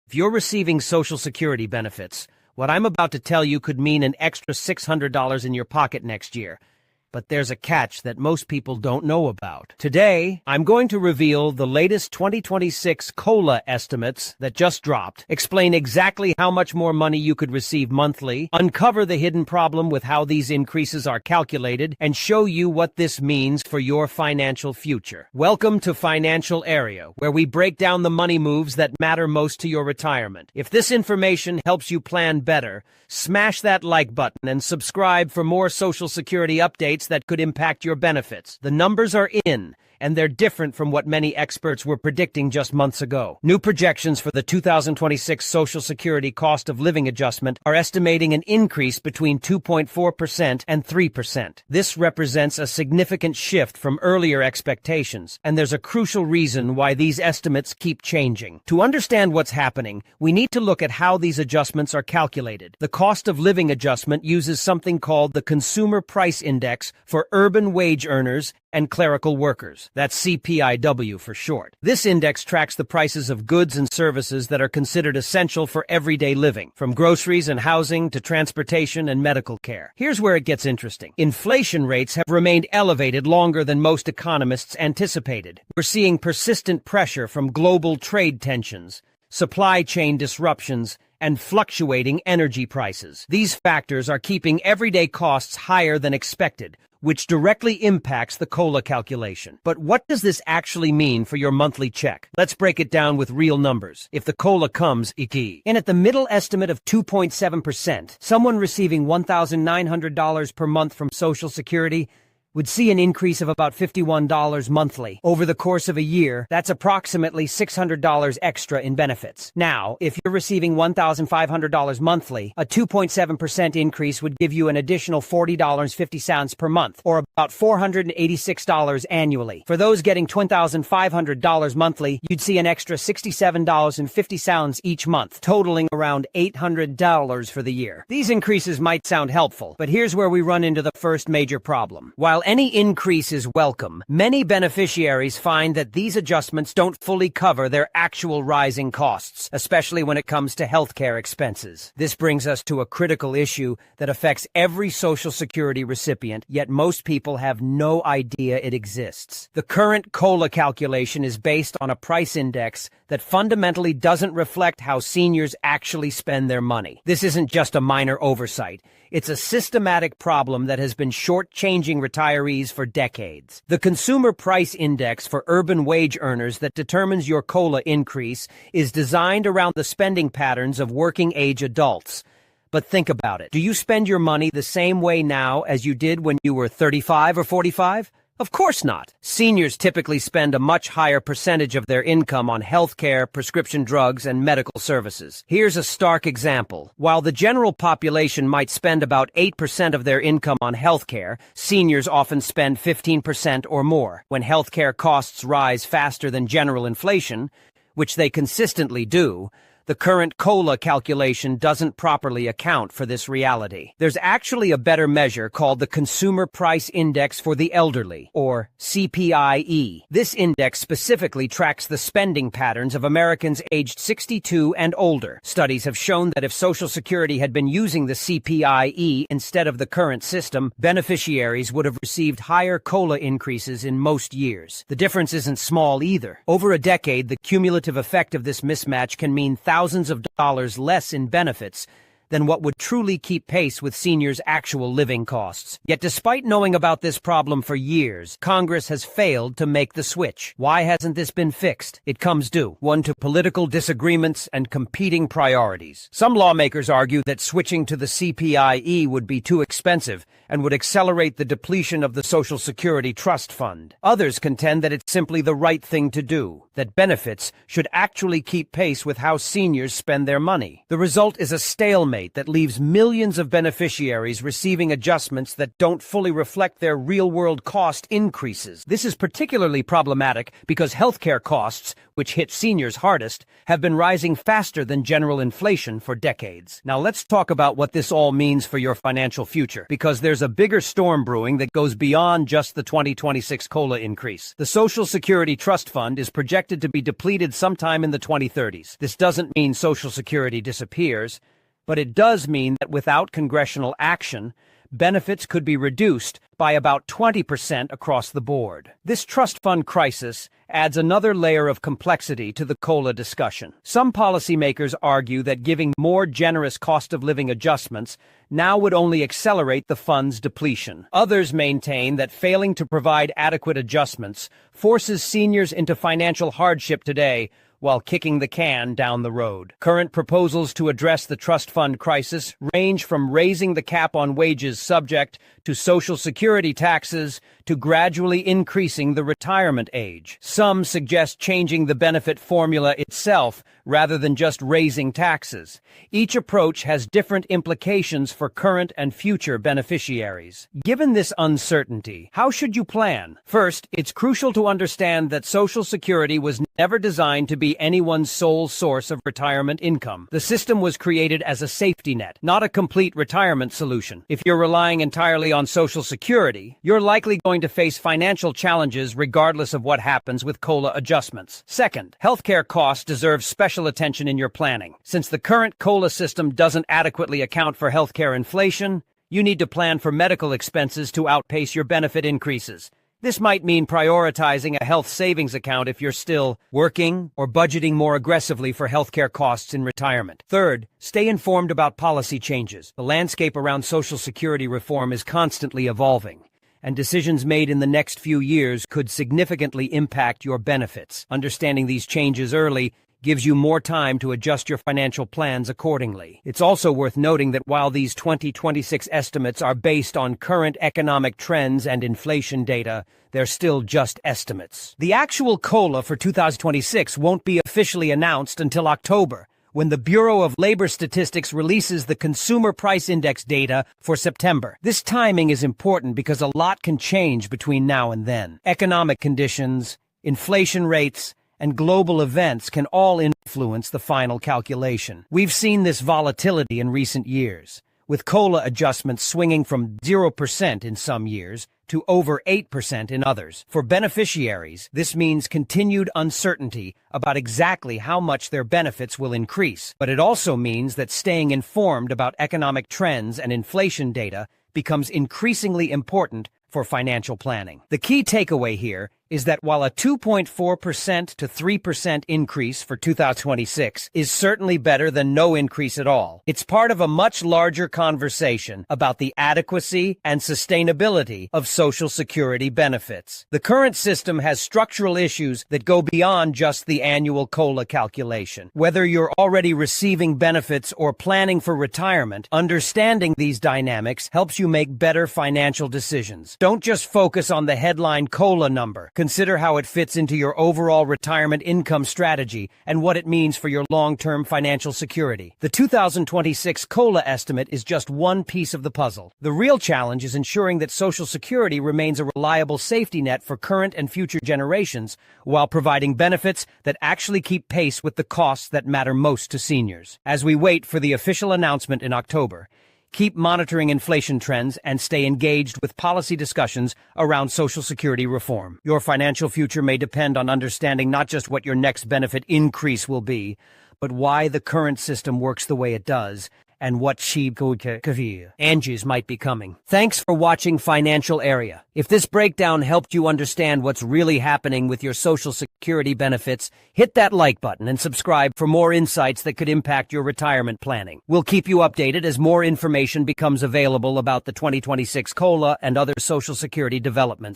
If you're receiving Social Security benefits, what I'm about to tell you could mean an extra $600 in your pocket next year. But there's a catch that most people don't know about. Today, I'm going to reveal the latest 2026 COLA estimates that just dropped, explain exactly how much more money you could receive monthly, uncover the hidden problem with how these increases are calculated, and show you what this means for your financial future. Welcome to Financial Area, where we break down the money moves that matter most to your retirement. If this information helps you plan better, smash that like button and subscribe for more Social Security updates that could impact your benefits. The numbers are in, and they're different from what many experts were predicting just months ago. New projections for the 2026 Social Security cost of living adjustment are estimating an increase between 2.4% and 3%. This represents a significant shift from earlier expectations, and there's a crucial reason why these estimates keep changing. To understand what's happening, we need to look at how these adjustments are calculated. The cost of living adjustment uses something called the Consumer Price Index for urban wage earners and clerical workers. That's CPI-W for short. This index tracks the prices of goods and services that are considered essential for everyday living, from groceries and housing to transportation and medical care. Here's where it gets interesting. Inflation rates have remained elevated longer than most economists anticipated. We're seeing persistent pressure from global trade tensions, supply chain disruptions, and fluctuating energy prices. These factors are keeping everyday costs higher than expected, which directly impacts the COLA calculation. But what does this actually mean for your monthly check? Let's break it down with real numbers. If the COLA comes, in at the middle estimate of 2.7%, someone receiving $1,900 per month from Social Security would see an increase of about $51 monthly. Over the course of a year, that's approximately $600 extra in benefits. Now, if you're receiving $1,500 monthly, a 2.7% increase would give you an additional $40.50 per month, or about $486 annually. For those getting $2,500 monthly, you'd see an extra $67.50 each month, totaling around $800 for the year. These increases might sound helpful, but here's where we run into the first major problem. While any increase is welcome, many beneficiaries find that these adjustments don't fully cover their actual rising costs, especially when it comes to healthcare expenses. This brings us to a critical issue that affects every Social Security recipient, yet most people have no idea it exists. The current COLA calculation is based on a price index that fundamentally doesn't reflect how seniors actually spend their money. This isn't just a minor oversight. It's a systematic problem that has been shortchanging retirees for decades. The Consumer Price Index for urban wage earners that determines your COLA increase is designed around the spending patterns of working-age adults. But think about it. Do you spend your money the same way now as you did when you were 35 or 45? Of course not. Seniors typically spend a much higher percentage of their income on healthcare, prescription drugs, and medical services. Here's a stark example. While the general population might spend about 8% of their income on healthcare, seniors often spend 15% or more. When healthcare costs rise faster than general inflation, which they consistently do, the current COLA calculation doesn't properly account for this reality. There's actually a better measure called the Consumer Price Index for the Elderly, or CPI-E. This index specifically tracks the spending patterns of Americans aged 62 and older. Studies have shown that if Social Security had been using the CPI-E instead of the current system, beneficiaries would have received higher COLA increases in most years. The difference isn't small either. Over a decade, the cumulative effect of this mismatch can mean thousands of dollars less in benefits than what would truly keep pace with seniors' actual living costs. Yet despite knowing about this problem for years, Congress has failed to make the switch. Why hasn't this been fixed? It comes due, one, to political disagreements and competing priorities. Some lawmakers argue that switching to the CPI-E would be too expensive and would accelerate the depletion of the Social Security Trust Fund. Others contend that it's simply the right thing to do, that benefits should actually keep pace with how seniors spend their money. The result is a stalemate stalemate that leaves millions of beneficiaries receiving adjustments that don't fully reflect their real-world cost increases. This is particularly problematic because healthcare costs, which hit seniors hardest, have been rising faster than general inflation for decades. Now let's talk about what this all means for your financial future, because there's a bigger storm brewing that goes beyond just the 2026 COLA increase. The Social Security Trust Fund is projected to be depleted sometime in the 2030s. This doesn't mean Social Security disappears, but it does mean that without congressional action, benefits could be reduced by about 20% across the board. This trust fund crisis adds another layer of complexity to the COLA discussion. Some policymakers argue that giving more generous cost of living adjustments now would only accelerate the fund's depletion. Others maintain that failing to provide adequate adjustments forces seniors into financial hardship today while kicking the can down the road. Current proposals to address the trust fund crisis range from raising the cap on wages subject to Social Security taxes to gradually increasing the retirement age. Some suggest changing the benefit formula itself rather than just raising taxes. Each approach has different implications for current and future beneficiaries. Given this uncertainty, how should you plan? First, it's crucial to understand that Social Security was never designed to be anyone's sole source of retirement income. The system was created as a safety net, not a complete retirement solution. If you're relying entirely on Social Security, you're likely going to face financial challenges regardless of what happens with COLA adjustments. Second, healthcare costs deserve special attention in your planning. Since the current COLA system doesn't adequately account for healthcare inflation, you need to plan for medical expenses to outpace your benefit increases. This might mean prioritizing a health savings account if you're still working or budgeting more aggressively for healthcare costs in retirement. Third, stay informed about policy changes. The landscape around Social Security reform is constantly evolving, and decisions made in the next few years could significantly impact your benefits. Understanding these changes early gives you more time to adjust your financial plans accordingly. It's also worth noting that while these 2026 estimates are based on current economic trends and inflation data, they're still just estimates. The actual COLA for 2026 won't be officially announced until October, when the Bureau of Labor Statistics releases the Consumer Price Index data for September. This timing is important because a lot can change between now and then. Economic conditions, inflation rates, and global events can all influence the final calculation. We've seen this volatility in recent years, with COLA adjustments swinging from 0% in some years to over 8% in others. For beneficiaries, this means continued uncertainty about exactly how much their benefits will increase. But it also means that staying informed about economic trends and inflation data becomes increasingly important for financial planning. The key takeaway here is that while a 2.4% to 3% increase for 2026 is certainly better than no increase at all, it's part of a much larger conversation about the adequacy and sustainability of Social Security benefits. The current system has structural issues that go beyond just the annual COLA calculation. Whether you're already receiving benefits or planning for retirement, understanding these dynamics helps you make better financial decisions. Don't just focus on the headline COLA number. Consider how it fits into your overall retirement income strategy and what it means for your long-term financial security. The 2026 COLA estimate is just one piece of the puzzle. The real challenge is ensuring that Social Security remains a reliable safety net for current and future generations while providing benefits that actually keep pace with the costs that matter most to seniors. As we wait for the official announcement in October, keep monitoring inflation trends and stay engaged with policy discussions around Social Security reform. Your financial future may depend on understanding not just what your next benefit increase will be, but why the current system works the way it does and what changes might be coming. Thanks for watching Financial Area. If this breakdown helped you understand what's really happening with your Social Security benefits, hit that like button and subscribe for more insights that could impact your retirement planning. We'll keep you updated as more information becomes available about the 2026 COLA and other Social Security developments.